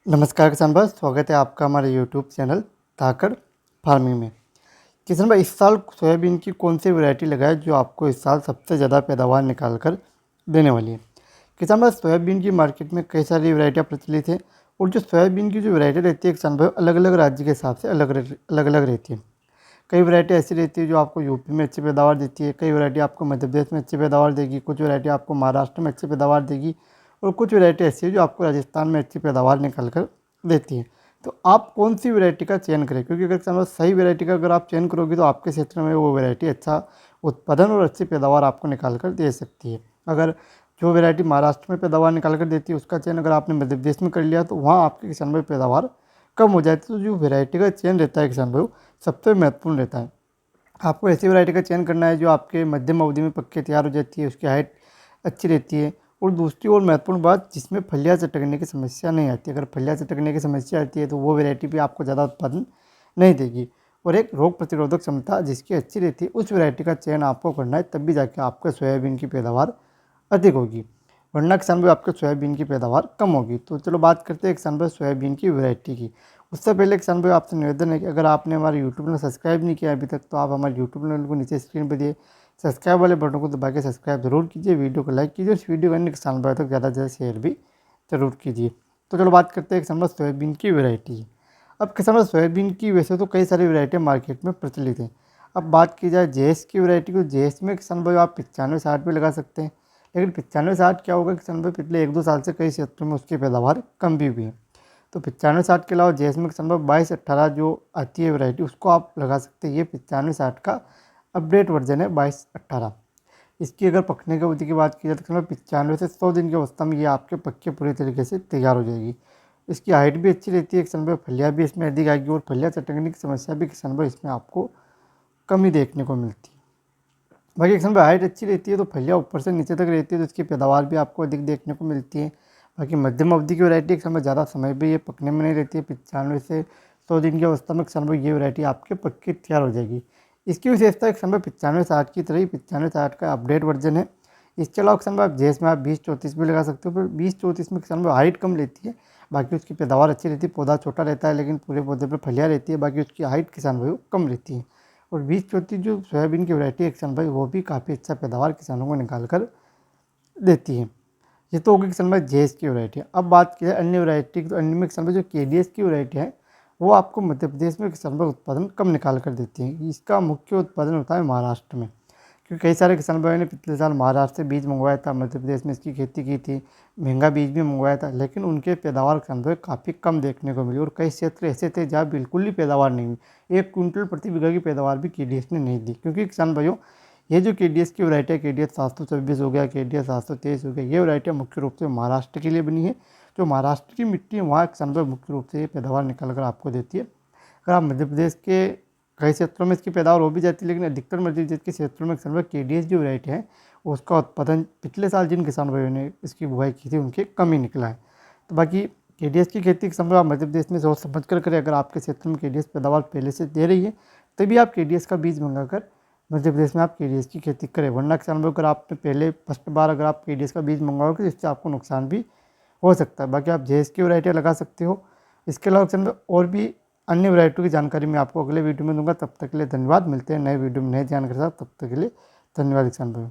नमस्कार किसान भाई, स्वागत है आपका हमारे यूट्यूब चैनल धाकड़ फार्मिंग में। किसान भाई, इस साल सोयाबीन की कौन सी वैरायटी लगाए जो आपको इस साल सबसे ज़्यादा पैदावार निकाल कर देने वाली है। किसान भाई, सोयाबीन की मार्केट में कई सारी वैरायटियाँ प्रचलित हैं और जो सोयाबीन की जो वैरायटी रहती है किसान भाई, अलग अलग राज्य के हिसाब से अलग अलग रहती है। कई वैरायटी ऐसी रहती है जो आपको यूपी में अच्छी पैदावार देती है, कई वैरायटी आपको मध्य प्रदेश में अच्छी पैदावार देगी, कुछ वैरायटी आपको महाराष्ट्र में अच्छी पैदावार देगी और कुछ वैरायटी ऐसी है जो आपको राजस्थान में अच्छी पैदावार निकाल कर देती है। तो आप कौन सी वैरायटी का चयन करें, क्योंकि अगर किसान भाई सही वैरायटी का अगर आप चयन करोगे तो आपके क्षेत्र में वो वैरायटी अच्छा उत्पादन और अच्छी पैदावार आपको निकाल कर दे सकती है। अगर जो वैरायटी महाराष्ट्र में पैदावार निकाल कर देती है उसका चयन अगर आपने मध्य प्रदेश में कर लिया तो वहाँ आपके किसान भाई पैदावार कम हो जाती है। तो जो वैरायटी का चयन रहता है किसान भाई सबसे महत्वपूर्ण रहता है। आपको ऐसी वैरायटी का चयन करना है जो आपके मध्यम अवधि में पक के तैयार हो जाती है, उसकी हाइट अच्छी रहती है और दूसरी और महत्वपूर्ण बात, जिसमें फलियाँ चटकने की समस्या नहीं आती। अगर फलियाँ चटकने की समस्या आती है तो वो वैरायटी भी आपको ज़्यादा उत्पादन नहीं देगी। और एक रोग प्रतिरोधक क्षमता जिसकी अच्छी रहती है उस वैरायटी का चयन आपको करना है, तब भी जाके आपका सोयाबीन की पैदावार अधिक होगी, वरना किसान भाई आपके सोयाबीन की पैदावार कम होगी। तो चलो बात करते हैं किसान भाई सोयाबीन की वैरायटी की। उससे पहले किसान भाई आपसे निवेदन है कि अगर आपने हमारे यूट्यूब चैनल सब्सक्राइब नहीं किया अभी तक तो आप हमारे यूट्यूब चैनल को नीचे स्क्रीन पर दिए सब्सक्राइब वाले बटन को दबा के सब्सक्राइब जरूर कीजिए, वीडियो को लाइक कीजिए और इस वीडियो को अन्य किसान भाई तक ज़्यादा से ज़्यादा शेयर भी जरूर कीजिए। तो चलो बात करते हैं किसान भाई सोयाबीन की वैरायटी। अब किसान भाई सोयाबीन की वैसे तो कई सारी वैरायटियाँ मार्केट में प्रचलित हैं। अब बात की जाए जेएस की वैरायटी को, जेएस में किसान भाई आप 95-60 भी लगा सकते हैं, लेकिन 95-60 क्या होगा किसान भाई पिछले 1-2 साल से कई क्षेत्रों में उसकी पैदावार कम भी हुई है। तो 95-60 के अलावा जेएस में किसान भाई 22-18 जो आती है वैरायटी उसको आप लगा सकते हैं। ये 95-60 का अपडेट वर्जन है 22-18। इसकी अगर पकने की अवधि की बात की जाए तो किसान भाई 95 से 100 दिन की अवस्था में ये आपके पक्के पूरी तरीके से तैयार हो जाएगी। इसकी हाइट भी अच्छी रहती है किसान भाई, फलियाँ भी इसमें अधिक आएगी और फलियाँ चटकने की समस्या भी किसान भाई इसमें आपको कम ही देखने को मिलती है। बाकी किसान भाई हाइट अच्छी रहती है तो फलियाँ ऊपर से नीचे तक रहती है तो इसकी पैदावार भी आपको अधिक देखने को मिलती है। बाकी मध्यम अवधि की वैरायटी किसान भाई ज़्यादा समय भी ये पकने में नहीं रहती है, 95 से 100 दिन की अवस्था में किसान भाई ये वैरायटी आपके पक्की तैयार हो जाएगी। इसकी विशेषता है किसान भाई 95-60 की तरह ही 95-60 का अपडेट वर्जन है। इसके अलावा किसान भाई आप जेएस में आप 20-34 भी लगा सकते हो, पर 20-34 में किसान भाई हाइट कम लेती है, बाकी उसकी पैदावार अच्छी रहती है, पौधा छोटा रहता है लेकिन पूरे पौधे पर फलियाँ रहती है, बाकी उसकी हाइट किसान भाई कम रहती है। और 20-34 जो सोयाबीन की वैरायटी है किसान भाई वो भी काफ़ी अच्छा पैदावार किसानों को निकाल कर देती है। ये तो होगी किसान भाई जेएस की वैरायटी। अब बात की जाए अन्य वैरायटी की, तो अन्य में किसान भाई जो केडीएस की वैरायटी है वो आपको मध्य प्रदेश में किसान भाई उत्पादन कम निकाल कर देती है। इसका मुख्य उत्पादन होता है महाराष्ट्र में, क्योंकि कई सारे किसान भाइयों ने पिछले साल महाराष्ट्र से बीज मंगवाया था, मध्य प्रदेश में इसकी खेती की थी, महंगा बीज भी मंगवाया था, लेकिन उनके पैदावार किसान भाई काफ़ी कम देखने को मिली और कई क्षेत्र ऐसे थे जहाँ बिल्कुल ही पैदावार नहीं हुई। 1 क्विंटल प्रति बीघा की पैदावार भी केडीएस ने नहीं दी, क्योंकि किसान भाइयों ये जो केडीएस की वैरायटी है, केडीएस 726 हो गया, केडीएस 723 हो गया, ये वैरायटियाँ मुख्य रूप से महाराष्ट्र के लिए बनी है। जो महाराष्ट्र की मिट्टी है वहाँ किसान भाई मुख्य रूप से ये पैदावार निकाल कर आपको देती है। अगर आप मध्य प्रदेश के कई क्षेत्रों में इसकी पैदावार हो भी जाती है, लेकिन अधिकतर मध्य प्रदेश के क्षेत्रों में किसान भाई केडीएस जो वैरायटी है उसका उत्पादन पिछले साल जिन किसान भाइयों ने इसकी बुआई की थी उनके कम ही निकला है। तो बाकी केडीएस की खेती किसान भाई आप मध्य प्रदेश में सोच समझ कर करें। अगर आपके क्षेत्र में केडीएस पैदावार पहले से दे रही है तभी आप केडीएस का बीज मंगाकर मध्य प्रदेश में आप केडीएस की खेती करें, वरना किसान भाई अगर आपने पहले फर्स्ट बार अगर आप केडीएस का बीज मंगाओगे तो इससे आपको नुकसान भी हो सकता है। बाकी आप जेएस की वैरायटियाँ लगा सकते हो। इसके अलावा किसान भाई और भी अन्य वैरायटियों की जानकारी मैं आपको अगले वीडियो में दूंगा। तब तक के लिए धन्यवाद, मिलते हैं नए वीडियो में नए जानकारी के साथ। तब तक के लिए धन्यवाद किसान भाई।